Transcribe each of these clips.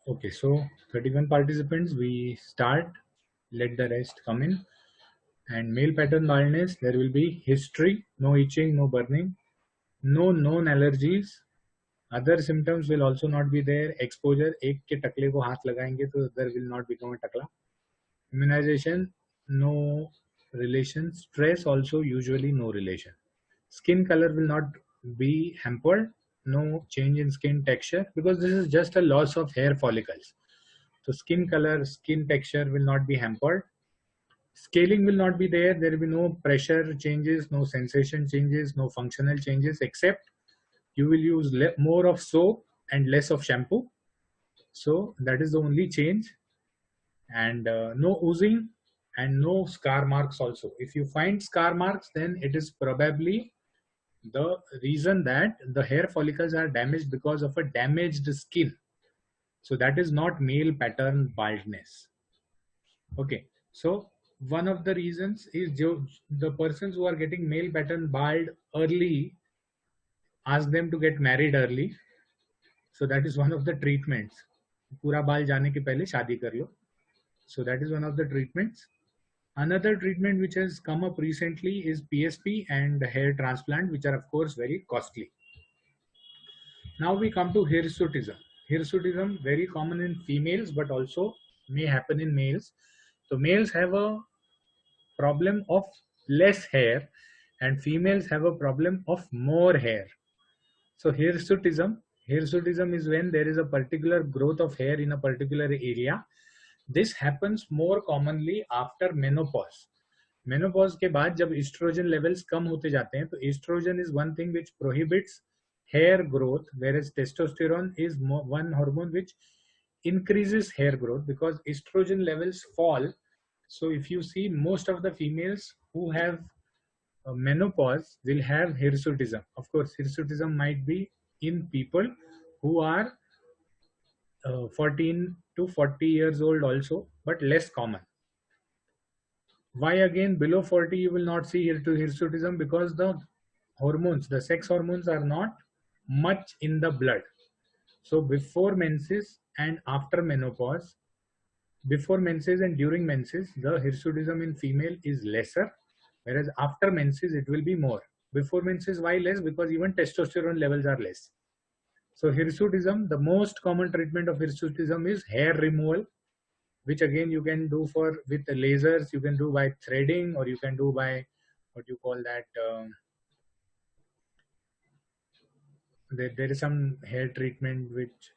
Okay, so 31 participants, we start. Let the rest come in. And male pattern baldness, there will be history, no itching, no burning, no known allergies. Other symptoms will also not be there. Exposure, एक के टकले को हाथ लगाएंगे तो there will not become a टकला. Immunization, no relation. Stress also usually no relation. Skin color will not be hampered. No change in skin texture because this is just a loss of hair follicles. So skin color, skin texture will not be hampered. Scaling will not be there. There will be no pressure changes, no sensation changes, no functional changes, except you will use more of soap and less of shampoo. So that is the only change. And no oozing and no scar marks also. If you find scar marks, then it is probably the reason that the hair follicles are damaged because of a damaged skin. So that is not male pattern baldness. Okay, so one of the reasons is the persons who are getting male pattern bald early, ask them to get married early. So that is one of the treatments. पूरा बाल जाने के पहले शादी कर लो. So that is one of the treatments. Another treatment which has come up recently is PSP and hair transplant, which are of course very costly. Now we come to hirsutism. Hirsutism very common in females, but also may happen in males. So males have a problem of less hair, and females have a problem of more hair. So hirsutism is when there is a particular growth of hair in a particular area. This happens more commonly after menopause. Menopause के बाद जब oestrogen levels कम होते जाते हैं तो estrogen is one thing which prohibits hair growth, whereas testosterone is one hormone which increases hair growth because estrogen levels fall. So if you see, most of the females who have menopause will have hirsutism. Of course, hirsutism might be in people who are 14 to 40 years old also, but less common. Why again below 40 you will not see hirsutism? Because the hormones, the sex hormones, are not much in the blood. So before menses and after menopause, before menses and during menses, the hirsutism in female is lesser, whereas after menses it will be more. Before menses, why less? Because even testosterone levels are less. So hirsutism, the most common treatment of hirsutism is hair removal, which again you can do for with the lasers. You can do by threading, or you can do by what you call that. There is some hair treatment which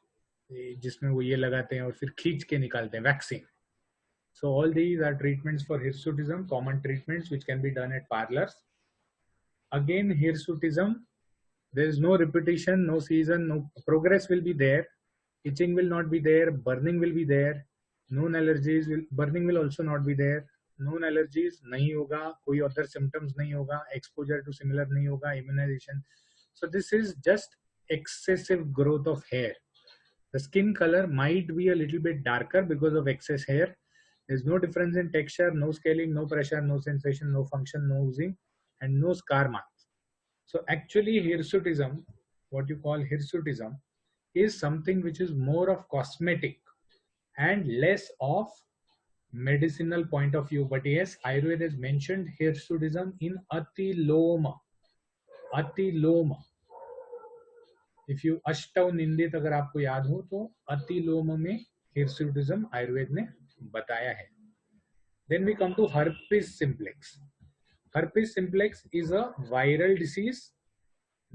जिसमें वो ये लगाते हैं और फिर खींच के निकालते हैं, waxing. So all these are treatments for hirsutism, common treatments which can be done at parlors. Again, hirsutism, there is no repetition, no season, no progress will be there. Itching will not be there, burning will be there, known allergies will, burning will also not be there, known allergies नहीं होगा, कोई other symptoms नहीं होगा, exposure to similar नहीं होगा, immunization. So this is just excessive growth of hair. The skin color might be a little bit darker because of excess hair. There's no difference in texture, no scaling, no pressure, no sensation, no function, no oozing, and no scar marks. So actually hirsutism, what you call hirsutism, is something which is more of cosmetic and less of medicinal point of view. But yes, Ayurveda has mentioned hirsutism in atiloma. Atiloma. If you अष्टव निंदित अगर आपको याद हो तो अतिलोम में hirsutism Ayurveda ने बताया है. Then we come to herpes simplex. Herpes simplex is a viral disease,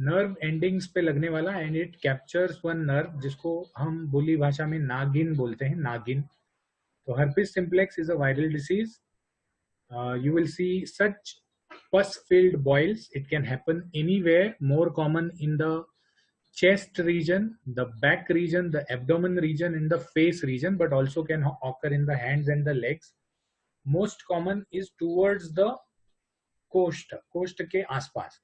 nerve endings पे लगने वाला, and it captures one nerve जिसको हम बोली भाषा में नागिन बोलते हैं, नागिन. तो herpes simplex is a viral disease. You will see such pus filled boils. It can happen anywhere, more common in the chest region, the back region, the abdomen region, and the face region, but also can occur in the hands and the legs. Most common is towards the कोष्ठ के आसपास.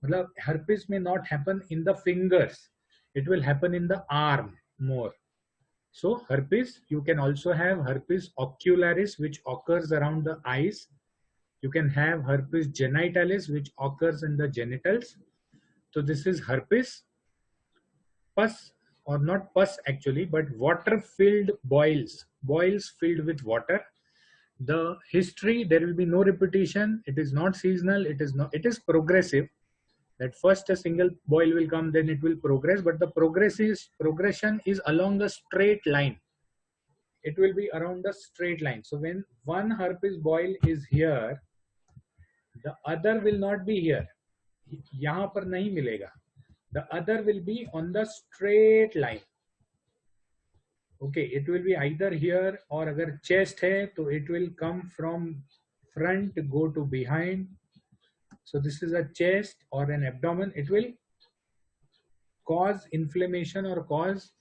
मतलब herpes may not happen in the fingers, it will happen in the arm more. So herpes, you can also have herpes ocularis, which occurs around the eyes. You can have herpes genitalis, which occurs in the genitals. So this is herpes. Pus or not pus actually, but water filled boils filled with water. The history, there will be no repetition. It is not seasonal. It is progressive. That first a single boil will come, then it will progress, but the progression is along a straight line. It will be around a straight line. So when one herpes boil is here, the other will not be here. यहाँ पर नहीं मिलेगा. The other will be on the straight line. Okay, it will be either here, or अगर chest है तो it will come from front go to behind. So this is a chest or an abdomen. It will cause inflammation or cause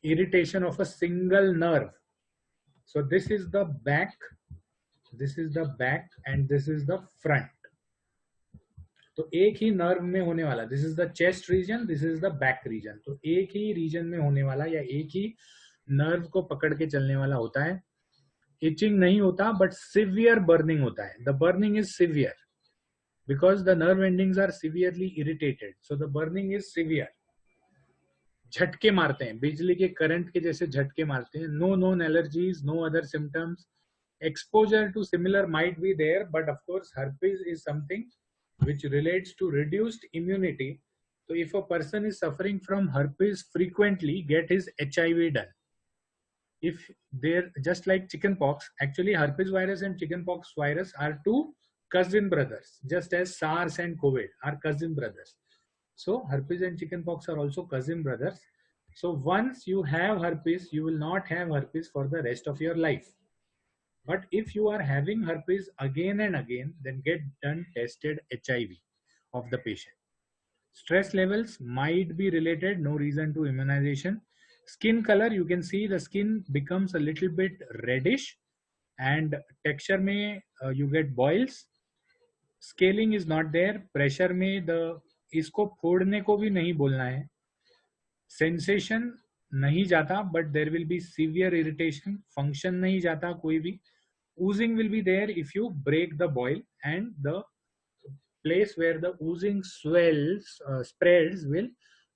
irritation of a single nerve. So this is the back, and this is the front. तो एक ही nerve में होने वाला, this is the chest region, this is the back region. तो एक ही reason में होने वाला या एक ही नर्व को पकड़ के चलने वाला होता है. इचिंग नहीं होता, बट सिवियर बर्निंग होता है. The burning is severe because the nerve endings are severely irritated. So the burning is severe. झटके मारते हैं, बिजली के करंट के जैसे झटके मारते हैं. No known allergies, no other symptoms. Exposure to similar might be there, but of course herpes is something which relates to reduced immunity. So if a person is suffering from herpes, frequently get his HIV done. If they're just like chickenpox, actually herpes virus and chickenpox virus are two cousin brothers, just as SARS and COVID are cousin brothers. So herpes and chickenpox are also cousin brothers. So once you have herpes, you will not have herpes for the rest of your life. But if you are having herpes again and again, then get done tested HIV of the patient. Stress levels might be related, no reason to immunization. Skin color, you can see the skin becomes a little bit reddish, and texture में you get boils. Scaling is not there. Pressure में the इसको फोड़ने को भी नहीं बोलना है. Sensation नहीं जाता, but there will be severe irritation. Function नहीं जाता कोई भी. Oozing will be there if you break the boil, and the place where the oozing spreads will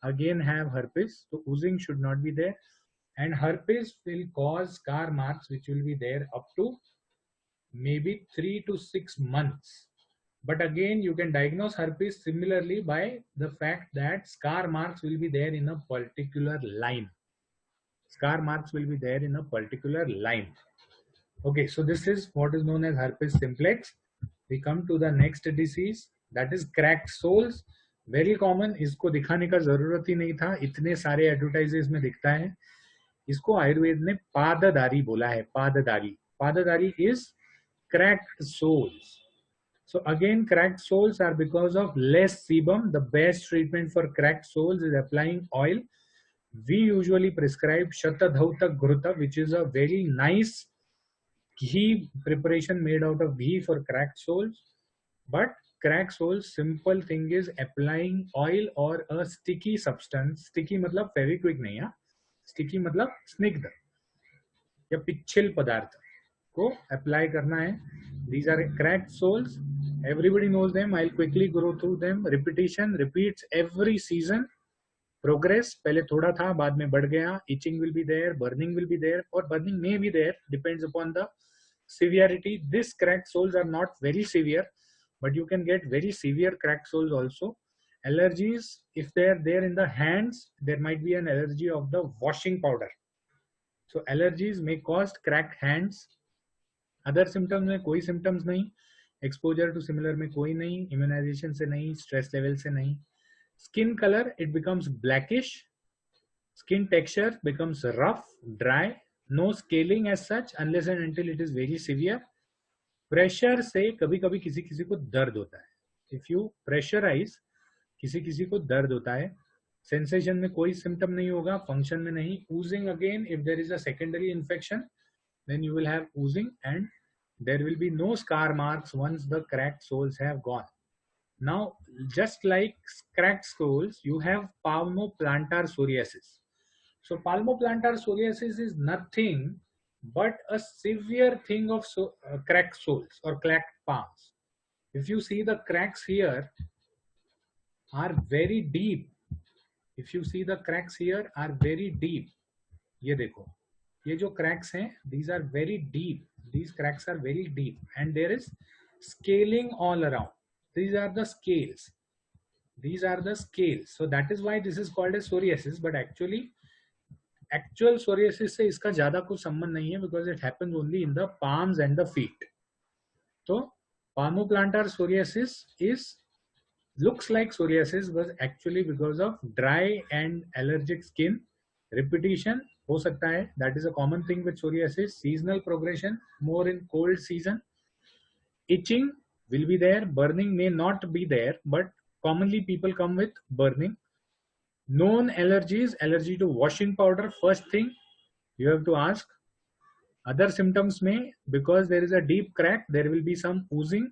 again have herpes. So oozing should not be there, and herpes will cause scar marks which will be there up to maybe 3 to 6 months. But again, you can diagnose herpes similarly by the fact that scar marks will be there in a particular line. Scar marks will be there in a particular line. Okay, so this is what is known as herpes simplex. We come to the next disease, that is cracked soles. Very common. इसको दिखाने का जरूरत ही नहीं था, इतने सारे एडवर्टाइजेस में दिखता है. इसको आयुर्वेद ने पाददारी बोला है. पाददारी. पाददारी is cracked soles. So again, cracked soles are because of less sebum. The best treatment for cracked soles is applying oil. We usually prescribe Shatadhauta Ghruta, which is a very nice ghee preparation made out of ghee for cracked soles. But cracked soles, simple thing is applying oil or a sticky substance. Sticky मतलब फेविक्विक नहीं है. Sticky मतलब स्निग्ध या पिच्छल पदार्थ को apply करना है. These are cracked soles. Everybody knows them. I'll quickly go through them. Repetition repeats every season. Progress, पहले थोड़ा था, बाद में बढ़ गया. Itching will be there, burning will be there, or burning may be there, depends upon the severity. These cracked soles are not very severe, but you can get very severe cracked soles also. Allergies, if they are there in the hands, there might be an allergy of the washing powder. So allergies may cause cracked hands. Other symptoms में कोई symptoms नहीं. Exposure to similar में कोई नहीं. Immunization से नहीं. Stress level से नहीं. Skin color, it becomes blackish. Skin texture becomes rough, dry. No scaling as such unless and until it is very severe. Pressure से कभी कभी किसी किसी को दर्द होता है. If you pressurize, किसी किसी को दर्द होता है. Sensation में कोई symptom नहीं होगा. Function में नहीं. Oozing again, if there is a secondary infection, then you will have oozing, and there will be no scar marks once the cracked soles have gone. Now, just like cracked soles, you have palmoplantar psoriasis. So palmoplantar psoriasis is nothing but a severe thing of cracked soles or cracked palms. If you see, the cracks here are very deep. if you see the cracks here are very deep. ये देखो, ये जो cracks हैं, these are very deep. These cracks are very deep, and there is scaling all around. These are the scales. These are the scales. So that is why this is called as psoriasis. But actually, actual psoriasis से इसका ज्यादा कुछ संबंध नहीं है, because it happens only in the palms and the feet. So palmoplantar psoriasis is looks like psoriasis, but actually because of dry and allergic skin. Repetition हो सकता है, that is a common thing with psoriasis. Seasonal progression, more in cold season. Itching will be there, burning may not be there, but commonly people come with burning. Known allergies, allergy to washing powder, first thing you have to ask. Other symptoms may, because there is a deep crack, there will be some oozing.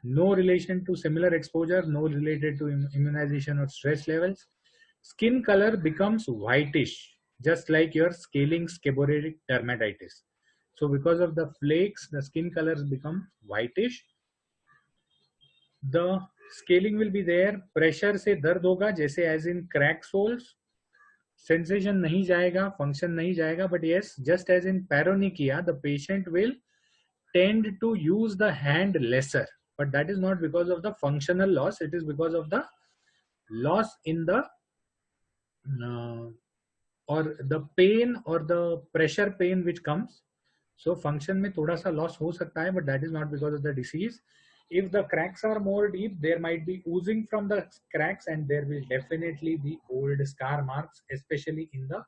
No relation to similar exposure, no related to immunization or stress levels. Skin color becomes whitish, just like your scaling seborrheic dermatitis. So because of the flakes, the skin colors become whitish. The scaling will be there. Pressure से दर्द होगा, जैसे as in crack soles. Sensation नहीं जाएगा, function नहीं जाएगा, but yes, just as in paronychia, the patient will tend to use the hand lesser, but that is not because of the functional loss, it is because of the loss in the or the pain or the pressure pain which comes. So function में थोड़ा सा loss हो सकता है, but that is not because of the disease. If the cracks are more deep, there might be oozing from the cracks, and there will definitely be old scar marks, especially in the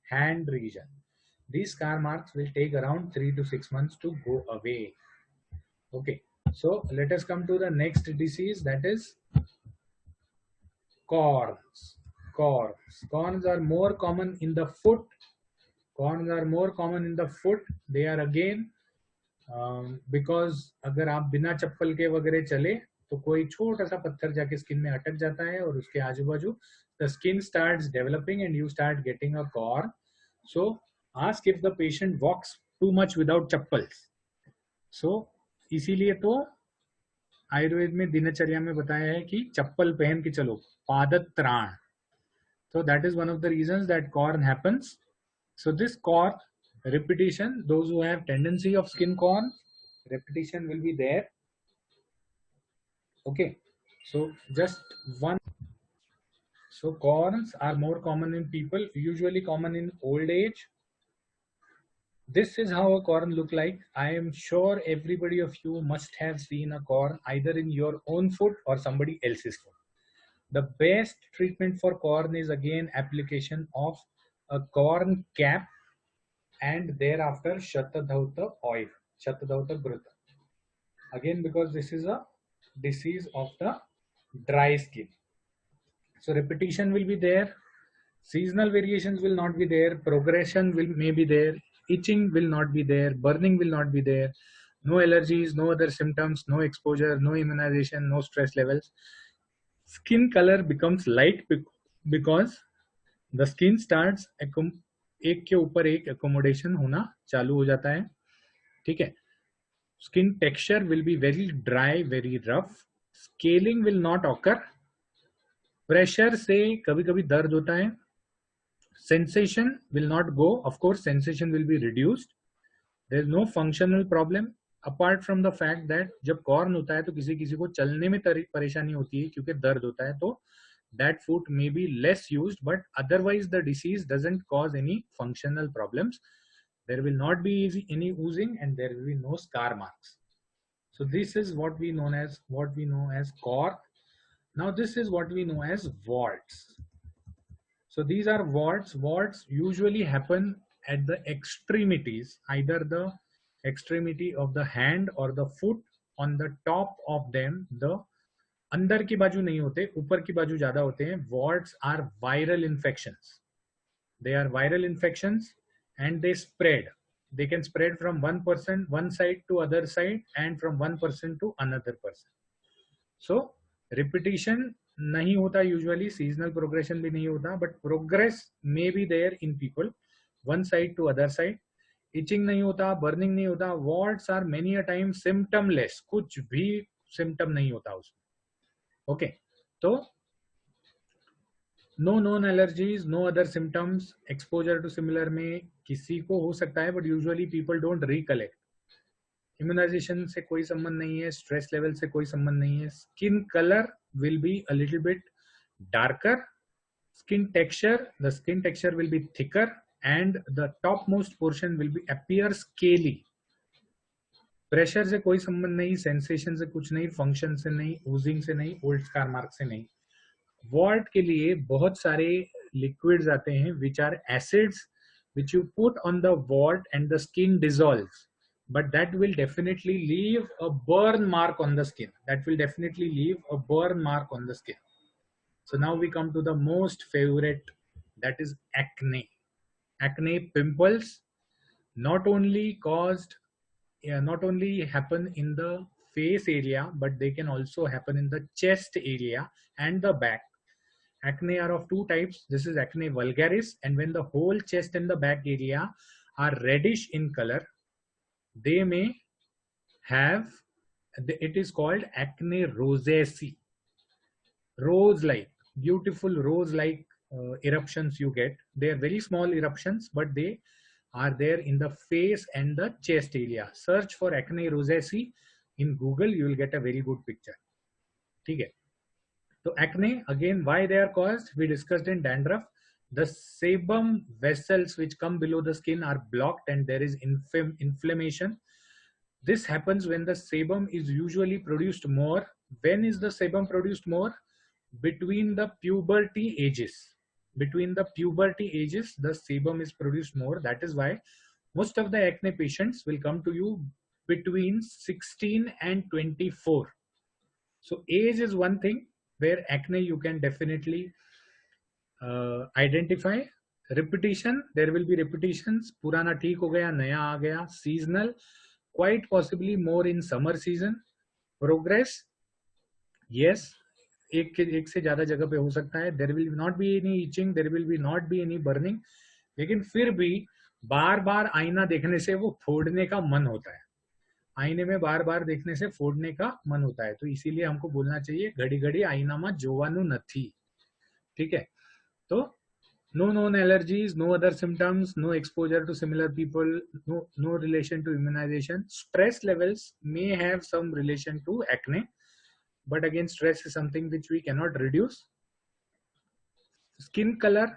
hand region. These scar marks will take around 3 to 6 months to go away. Okay, so let us come to the next disease, that is corns. Corns are more common in the foot. Corns are more common in the foot. They are again because अगर आप बिना चप्पल के वगैरह चले तो कोई छोटा सा पत्थर जाके स्किन में अटक जाता है और उसके आजू बाजू the skin starts developing and you start getting a corn. So ask if the patient walks too much without chappals. So इसीलिए तो आयुर्वेद में दिनचर्या में बताया है कि चप्पल पहन के चलो, पादत्राण. So that is one of the reasons that corn happens. So this corn repetition, those who have tendency of skin corn, repetition will be there. Okay, so just one. So corns are more common in people, usually common in old age. This is how a corn look like. I am sure everybody of you must have seen a corn either in your own foot or somebody else's foot. The best treatment for corn is again application of a corn cap and thereafter Shatadhauta oil, Shatadhauta Gruta. Again, because this is a disease of the dry skin. So repetition will be there. Seasonal variations will not be there. Progression may be there. Itching will not be there. Burning will not be there. No allergies, no other symptoms, no exposure, no immunization, no stress levels. Skin color becomes light because the skin starts एक के ऊपर एक accommodation होना चालू हो जाता है. ठीक है. Skin texture will be very dry, very rough. Scaling will not occur. Pressure से कभी कभी दर्द होता है. Sensation will not go. Of course, sensation will be reduced. There is no functional problem apart from the fact that जब corn होता है तो किसी किसी को चलने में परेशानी होती है क्योंकि दर्द होता है, तो that foot may be less used, but otherwise the disease doesn't cause any functional problems. There will not be any oozing and there will be no scar marks. So this is what we know as corn. Now this is what we know as warts. So these are warts. Warts usually happen at the extremities, either the extremity of the hand or the foot. On the top of them, the अंदर की बाजू नहीं होते, ऊपर की बाजू ज्यादा होते हैं. Warts are viral infections. They are viral infections and they spread. They can spread from one person, one side to other side, and from one person to another person. So repetition नहीं होता usually, seasonal progression भी नहीं होता, but progress may be there in people, one side to other side. Itching नहीं होता, burning नहीं होता. Warts are many a time symptomless, कुछ भी symptom नहीं होता उसमें. Okay, तो no known allergies, no other symptoms, exposure to similar में किसी को हो सकता है but usually people don't recollect. Immunisation से कोई संबंध नहीं है, स्ट्रेस लेवल से कोई संबंध नहीं है। Skin colour will be a little bit darker, skin texture, the skin texture will be thicker and the topmost portion will be appear scaly। Pressure से कोई संबंध नहीं, सेंसेशन से कुछ नहीं, फंक्शन से नहीं, ओजिंग से नहीं, ओल्ड स्कार मार्क से नहीं। वॉर्ट के लिए बहुत सारे लिक्विड्स आते हैं which are acids which you put on the wart and the skin dissolves, but that will definitely leave a burn mark on the skin, that will definitely leave a burn mark on the skin। So now we come to the most favorite, that is acne। Acne pimples not only caused, not only happen in the face area, but they can also happen in the chest area and the back। Acne are of two types. This is acne vulgaris, and when the whole chest and the back area are reddish in color, they may have, it is called acne rosacea। Rose like, beautiful rose like eruptions you get. They are very small eruptions, but they are there in the face and the chest area। Search for acne rosacea in Google, you will get a very good picture। ठीक है, तो acne again, why they are caused, we discussed in dandruff। The sebum vessels which come below the skin are blocked and there is inflammation। This happens when the sebum is usually produced more। When is the sebum produced more? Between the puberty ages, between the puberty ages the sebum is produced more। That is why most of the acne patients will come to you between 16 and 24। So age is one thing where acne you can definitely identify। repetition, there will be repetitions, पुराना ठीक हो गया, नया आ गया। seasonal, quite possibly more in summer season। progress, yes, एक से ज्यादा जगह पे हो सकता है। There will not be any itching, there will be not be any burning, लेकिन फिर भी बार बार आईना देखने से वो फोड़ने का मन होता है। आईने में बार बार देखने से फोड़ने का मन होता है, तो इसीलिए हमको बोलना चाहिए घड़ी घड़ी आईना में जोवानु नथी। ठीक है, तो no known allergies, no other symptoms, no exposure to similar people, no relation to immunization। Stress levels may have some relation to acne, but again stress is something which we cannot reduce। Skin color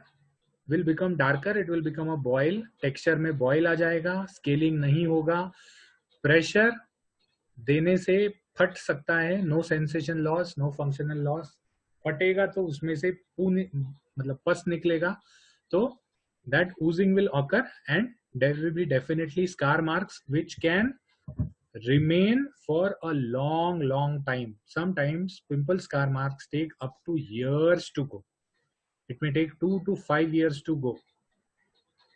will become darker, it will become a boil, texture में boil आ जाएगा, scaling नहीं होगा। pressure देने से फट सकता है, no sensation loss, no functional loss। फटेगा तो उसमें से पून मतलब पस निकलेगा, तो that oozing will occur and there will be definitely scar marks which can remain for a long time। Sometimes pimple scar marks take up to years to go, it may take 2 to 5 years to go।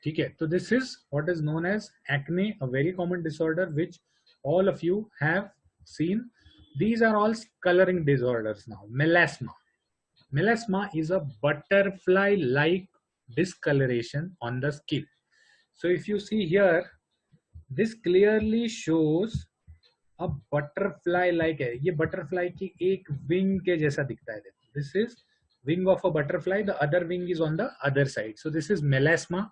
ठीक है, तो this is what is known as acne, a very common disorder which all of you have seen। These are all coloring disorders। Now melasma, melasma is a butterfly like discoloration on the skin। So if you see here, this clearly shows अब butterfly like है, ये butterfly की एक wing के जैसा दिखता है। This is wing of a butterfly, the other wing is on the other side. So this is melasma,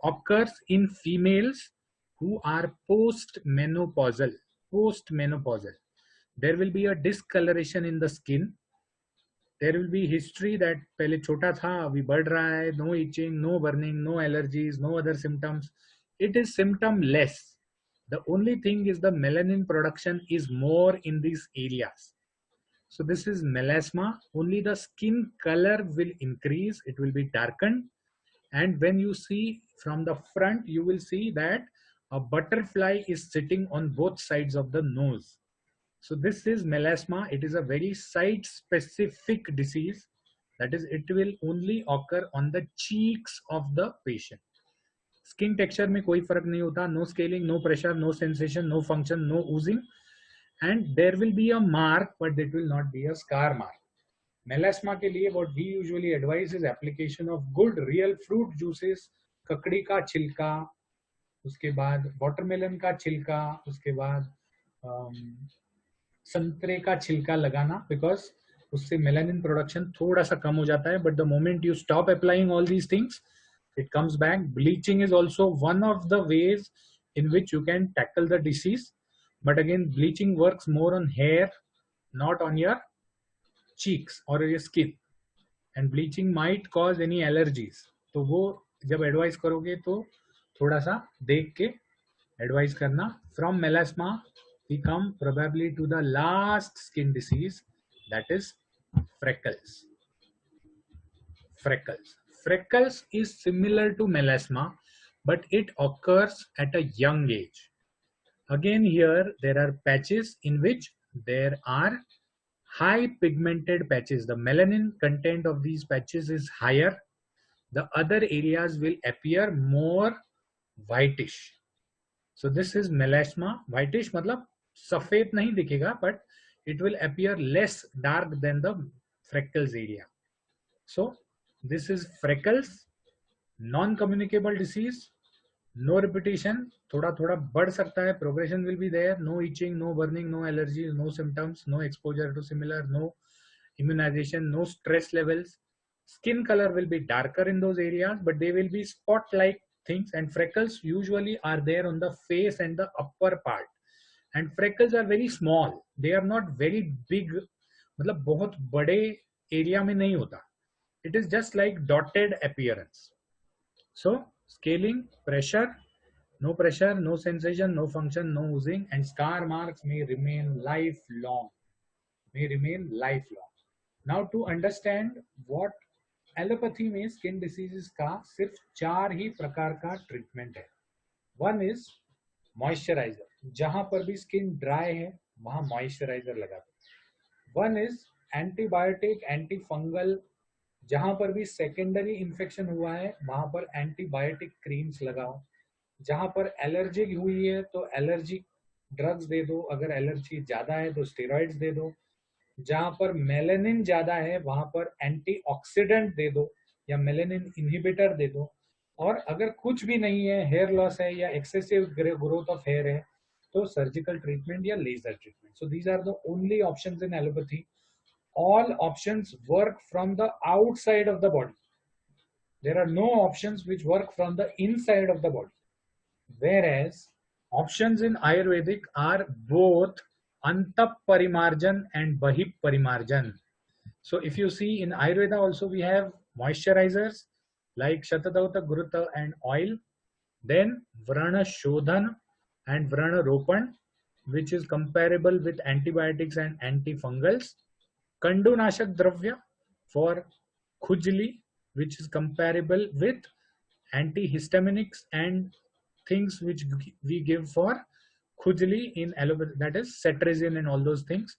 occurs in females who are postmenopausal। postmenopausal, there will be a discoloration in the skin। there will be history that पहले छोटा था अभी बढ़ रहा है। no itching, no burning, no allergies, no other symptoms, it is symptom less। the only thing is the melanin production is more in these areas। so this is melasma, only the skin color will increase, it will be darkened, and when you see from the front you will see that a butterfly is sitting on both sides of the nose। so this is melasma, it is a very site specific disease, that is it will only occur on the cheeks of the patient। Skin texture में कोई फर्क नहीं होता, no scaling, no pressure, no sensation, no function, no oozing, and there will be a mark but it will not be a scar mark. Melasma के लिए what we usually advise is application of good real fruit juices. ककड़ी का छिलका, उसके बाद watermelon का छिलका, उसके बाद संतरे का छिलका लगाना, बिकॉज उससे मेलानिन प्रोडक्शन थोड़ा सा कम हो जाता है. But the moment you stop applying all these things, it comes back. Bleaching is also one of the ways in which you can tackle the disease. But again, bleaching works more on hair, not on your cheeks or your skin. And bleaching might cause any allergies. तो वो जब advice करोगे तो थोड़ा सा देख के advice करना. From melasma, we come probably to the last skin disease, that is freckles. Freckles is similar to melasma, but it occurs at a young age. Again, here there are patches in which there are high pigmented patches. The melanin content of these patches is higher. The other areas will appear more whitish. So this is melasma. Whitish मतलब सफेद नहीं दिखेगा, but it will appear less dark than the freckles area. So this is freckles, non-communicable disease, no repetition, थोड़ा थोड़ा बढ़ सकता है, progression will be there, no itching, no burning, no allergies, no symptoms, no exposure to similar, no immunization, no stress levels. Skin color will be darker in those areas, but they will be spot-like things, and freckles usually are there on the face and the upper part. And freckles are very small, they are not very big, मतलब बहुत बड़े area में नहीं होता. It is just like dotted appearance. So scaling, pressure, no sensation, no function, no oozing, and scar marks may remain lifelong. Now to understand what allopathy में skin diseases का सिर्फ 4 ही प्रकार का ट्रीटमेंट है. वन इज मॉइस्चराइजर, जहां पर भी skin dry है वहां मॉइस्चराइजर लगाते हैं. One is antibiotic, anti fungal, जहां पर भी सेकेंडरी इंफेक्शन हुआ है वहां पर एंटीबायोटिक क्रीम्स लगाओ. जहां पर एलर्जी हुई है तो एलर्जी ड्रग्स दे दो, अगर एलर्जी ज्यादा है तो स्टेरॉइड्स दे दो. जहां पर मेलेनिन ज्यादा है वहां पर एंटीऑक्सीडेंट दे दो या मेलेनिन इनहिबिटर दे दो. और अगर कुछ भी नहीं है, हेयर लॉस है या एक्सेसिव ग्रोथ ऑफ हेयर है, तो सर्जिकल ट्रीटमेंट या laser treatment. So these are the only options in allopathy. All options work from the outside of the body. There are no options which work from the inside of the body. Whereas options in Ayurvedic are both Antap Parimarjan and Bahip Parimarjan. So if you see in Ayurveda also we have moisturizers like Shatadauta, Guruta and oil. Then Vrana Shodhan and Vrana Ropan, which is comparable with antibiotics and antifungals. Kandunashak Dravya for Khujli, which is comparable with antihistaminics and things which we give for Khujli in allopathy, that is cetirizine and all those things.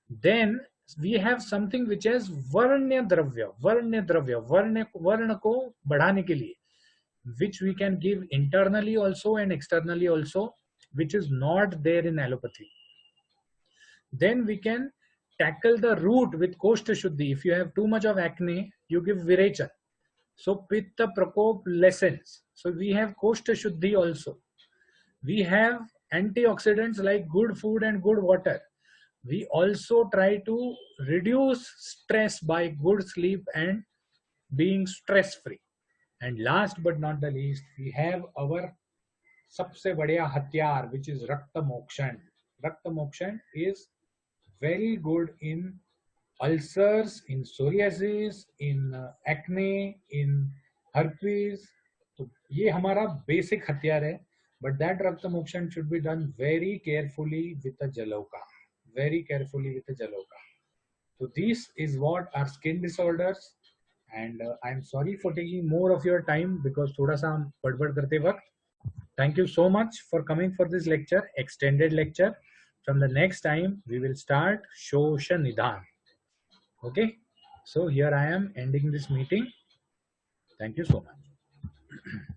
Then we have something which is Varnya Dravya, Varna को बढ़ाने के लिए, which we can give internally also and externally also, which is not there in allopathy. Then we can tackle the root with Koshta Shuddhi. If you have too much of acne, you give Virechan. So Pitta Prakop lessens. So we have Koshta Shuddhi also. We have antioxidants like good food and good water. We also try to reduce stress by good sleep and being stress free. And last but not the least, we have our सबसे बढ़िया हथियार, which is Rakta Mokshan. Rakta Mokshan is very good in ulcers, in psoriasis, in acne, in herpes. तो ये हमारा basic हथियार है. But that Rakta Mokshan should be done very carefully with a Jaloka. Very carefully with a Jaloka. So this is what are skin disorders. And I'm sorry for taking more of your time because थोड़ा सा हम बड़बड़ करते वक्त. Thank you so much for coming for this lecture, extended lecture. From the next time, we will start Shosha Nidhan. Okay. So here I am ending this meeting. Thank you so much.